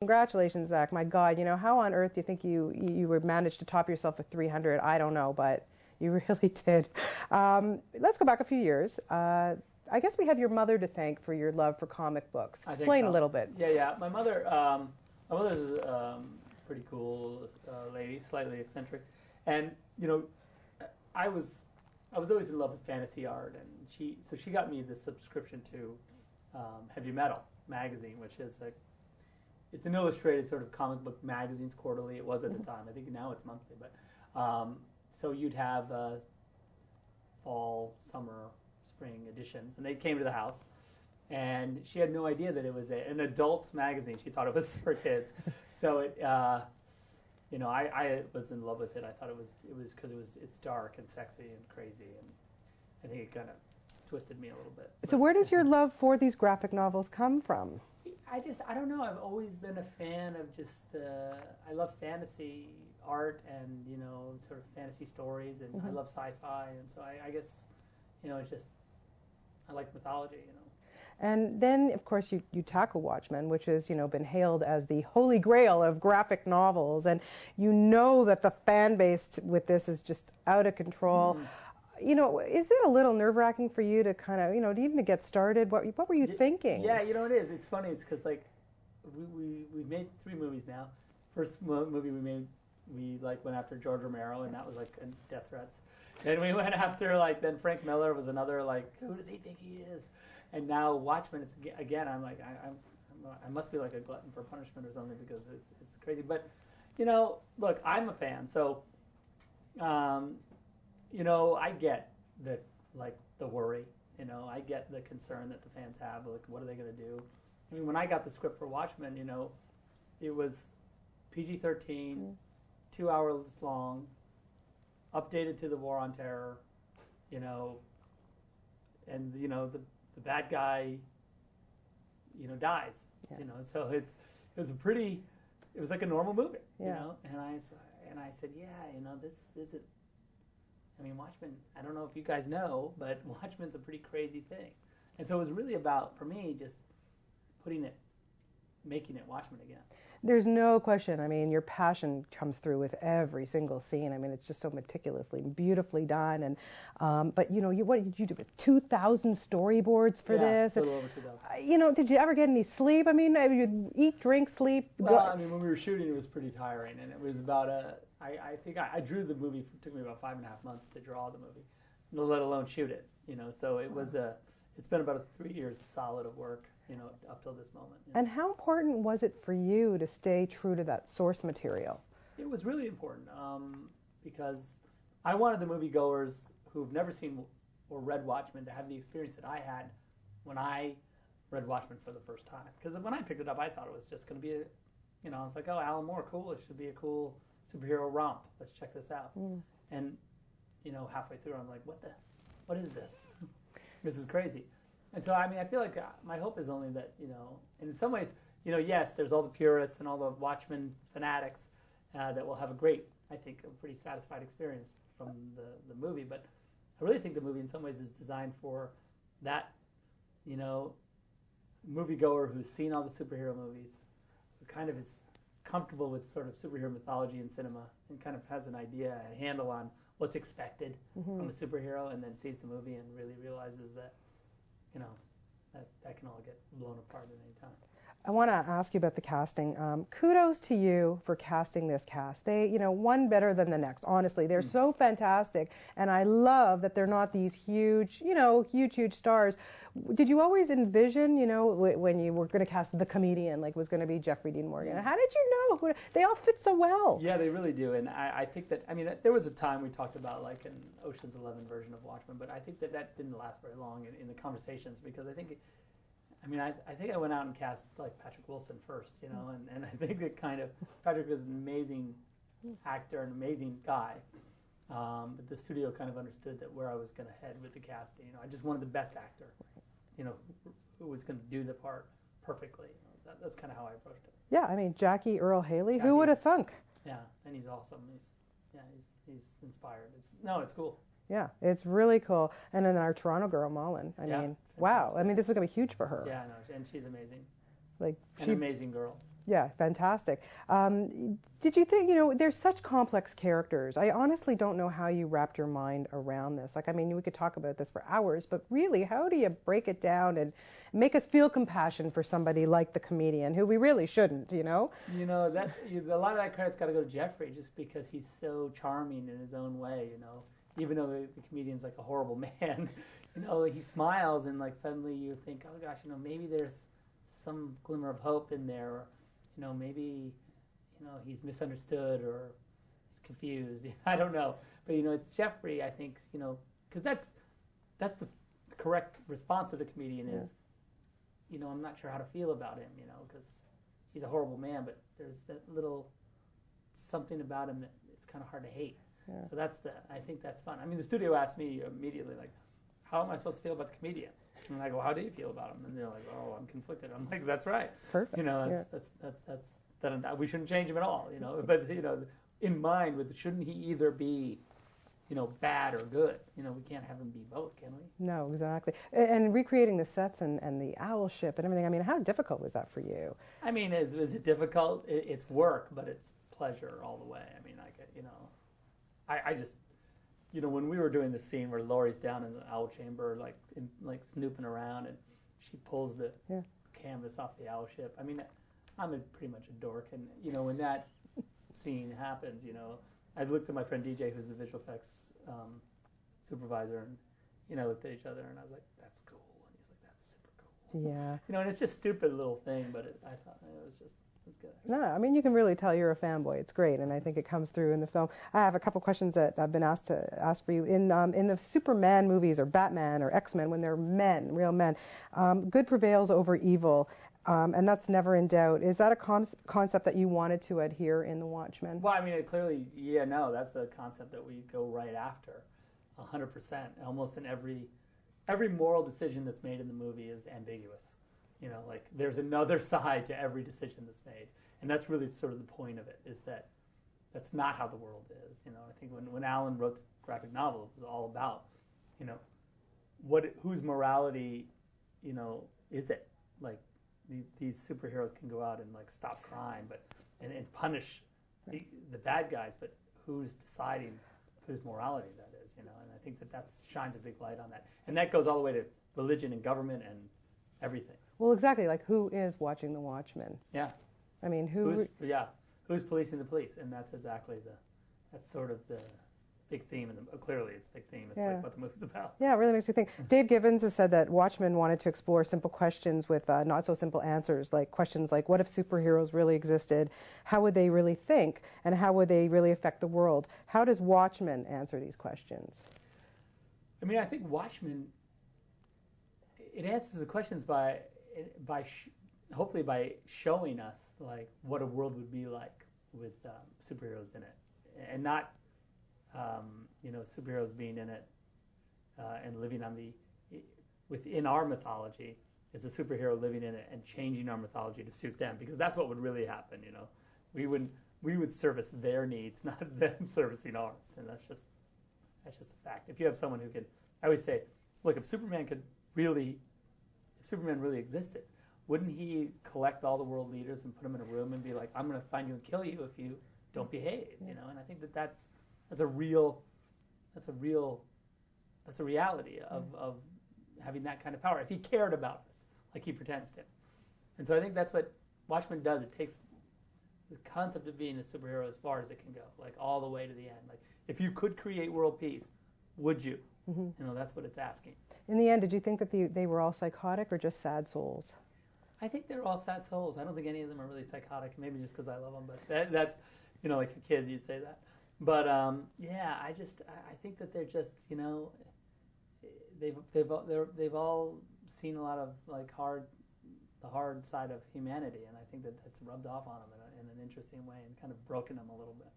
Congratulations, Zach. My God, how on earth do you think you would manage to top yourself with 300? I don't know, but you really did. Let's go back a few years. I guess we have your mother to thank for your love for comic books. I think Explain a so. little bit. Yeah. My mother's pretty cool lady, slightly eccentric, and I was I was always in love with fantasy art, and she got me the subscription to Heavy Metal magazine, which is it's an illustrated sort of comic book magazines quarterly. It was at the time. I think now it's monthly, but so you'd have fall, summer, spring editions, and they came to the house. And she had no idea that it was an adult magazine. She thought it was for kids. So I was in love with it. I thought it was because it's dark and sexy and crazy, and I think it kind of twisted me a little bit. So where does your love for these graphic novels come from? I don't know. I've always been a fan of just I love fantasy art and sort of fantasy stories, and I love sci-fi, and so I guess it's just I like mythology. And then, of course, you tackle Watchmen, which has, been hailed as the holy grail of graphic novels. And you know that the fan base with this is just out of control. Is it a little nerve-wracking for you to kind of, to even to get started? What were you thinking? Yeah, it is. It's funny. It's because, we made 3 movies now. First movie we made, we, went after George Romero, and that was, death threats. And we went after, then Frank Miller was another, who does he think he is? And now Watchmen is again. I'm like I must be like a glutton for punishment or something because it's crazy. But look, I'm a fan, so I get the worry. I get the concern that the fans have. Like, what are they going to do? I mean, when I got the script for Watchmen, it was PG-13, 2 hours long, updated to the War on Terror, and the bad guy, dies. Yeah. So it was like a normal movie. Yeah. And I said, yeah, this isn't. I mean, Watchmen. I don't know if you guys know, but Watchmen's a pretty crazy thing. And so it was really about, for me, just making it Watchmen again. There's no question. I mean, your passion comes through with every single scene. I mean, it's just so meticulously, beautifully done. And but what did you do? 2,000 storyboards for this? A little over 2,000. Did you ever get any sleep? I mean, you eat, drink, sleep. Well, I mean, when we were shooting, it was pretty tiring, and it was about I think I drew the movie. It took me about 5.5 months to draw the movie, let alone shoot it. So it was it's been about 3 years solid of work. Up till this moment. And how important was it for you to stay true to that source material? It was really important because I wanted the moviegoers who've never seen or read Watchmen to have the experience that I had when I read Watchmen for the first time. Because when I picked it up, I thought it was just going to be I was like, oh, Alan Moore, cool. It should be a cool superhero romp. Let's check this out. And halfway through, I'm like, what is this? This is crazy. And so, I mean, I feel like my hope is only that, in some ways, yes, there's all the purists and all the Watchmen fanatics that will have a pretty satisfied experience from the movie. But I really think the movie, in some ways, is designed for that, moviegoer who's seen all the superhero movies, who kind of is comfortable with sort of superhero mythology in cinema and kind of has an idea, a handle on what's expected from a superhero, and then sees the movie and really realizes that that can all get blown apart at any time. I want to ask you about the casting. Kudos to you for casting this cast. They, one better than the next. Honestly, they're so fantastic, and I love that they're not these huge, huge stars. Did you always envision, when you were going to cast the comedian, was going to be Jeffrey Dean Morgan? How did you know? They all fit so well. Yeah, they really do, and I think that, there was a time we talked about an Ocean's 11 version of Watchmen, but I think that didn't last very long in the conversations because I think. I think I went out and cast Patrick Wilson first, and I think that kind of Patrick was an amazing actor, an amazing guy, but the studio kind of understood that where I was going to head with the casting. I just wanted the best actor, who was going to do the part perfectly. That's kind of how I approached it. Yeah, Jackie Earle Haley, who would have thunk? Yeah, and he's awesome. He's inspired. It's cool. Yeah, it's really cool. And then our Toronto girl, Malin. Wow. This is going to be huge for her. Yeah, I know. And she's amazing. An amazing girl. Yeah, fantastic. Did you think, there's such complex characters. I honestly don't know how you wrapped your mind around this. Like, I mean, we could talk about this for hours, but really, how do you break it down and make us feel compassion for somebody like the comedian, who we really shouldn't, you know? A lot of that credit's got to go to Jeffrey, just because he's so charming in his own way. Even though the comedian's like a horrible man, he smiles and like suddenly you think, oh gosh, maybe there's some glimmer of hope in there, or maybe he's misunderstood or he's confused. I don't know, but it's Jeffrey. I think because that's the correct response to the comedian is, I'm not sure how to feel about him, because he's a horrible man, but there's that little something about him that it's kind of hard to hate. Yeah. So I think that's fun. I mean, the studio asked me immediately, like, how am I supposed to feel about the comedian? And I go, how do you feel about him? And they're like, oh, I'm conflicted. I'm like, that's right. Perfect. That we shouldn't change him at all. But in mind with, shouldn't he either be, bad or good? We can't have him be both, can we? No, exactly. And recreating the sets and the owl ship and everything. I mean, how difficult was that for you? I mean, is it difficult? It's work, but it's pleasure all the way. I mean, I just, when we were doing the scene where Laurie's down in the owl chamber, like snooping around, and she pulls the canvas off the owl ship. I mean, I'm pretty much a dork, and when that scene happens, I looked at my friend DJ, who's the visual effects supervisor, and looked at each other, and I was like, that's cool, and he's like, that's super cool. Yeah. And it's just a stupid little thing, but I thought it was good. No, I mean, you can really tell you're a fanboy. It's great, and I think it comes through in the film. I have a couple questions that I've been asked to ask for you. In the Superman movies or Batman or X-Men, when they're men, real men, good prevails over evil, and that's never in doubt. Is that a concept that you wanted to adhere in The Watchmen? Well, I mean, that's a concept that we go right after, 100%. Almost in every moral decision that's made in the movie is ambiguous. Like there's another side to every decision that's made, and that's really sort of the point of it, is that that's not how the world is. I think when Alan wrote the graphic novel, it was all about, whose morality, is it? Like these superheroes can go out and like stop crime, and punish the bad guys, but who's deciding whose morality that is? And I think that shines a big light on that, and that goes all the way to religion and government and everything. Well, exactly. Like, who is watching The Watchmen? Yeah. I mean, who's policing the police? And that's sort of the big theme. Clearly, it's a big theme. It's like what the movie's about. Yeah, it really makes you think. Dave Gibbons has said that Watchmen wanted to explore simple questions with not so simple answers, like questions like, what if superheroes really existed? How would they really think? And how would they really affect the world? How does Watchmen answer these questions? I mean, I think Watchmen, it answers the questions hopefully by showing us like what a world would be like with superheroes in it, and not superheroes being in it and living within our mythology. It's a superhero living in it and changing our mythology to suit them, because that's what would really happen. We would service their needs, not them servicing ours, and that's just a fact. If you have someone who could, I always say, look, if Superman really existed, wouldn't he collect all the world leaders and put them in a room and be like, I'm going to find you and kill you if you don't behave, And I think that's a reality of having that kind of power, if he cared about us like he pretends to. And so I think that's what Watchmen does. It takes the concept of being a superhero as far as it can go, like all the way to the end. Like, if you could create world peace, would you? Mm-hmm. That's what it's asking. In the end, did you think that they were all psychotic or just sad souls? I think they're all sad souls. I don't think any of them are really psychotic. Maybe just because I love them, but that's like your kids, you'd say that. But I think that they're just they've all seen a lot of like the hard side of humanity, and I think that that's rubbed off on them in an interesting way and kind of broken them a little bit.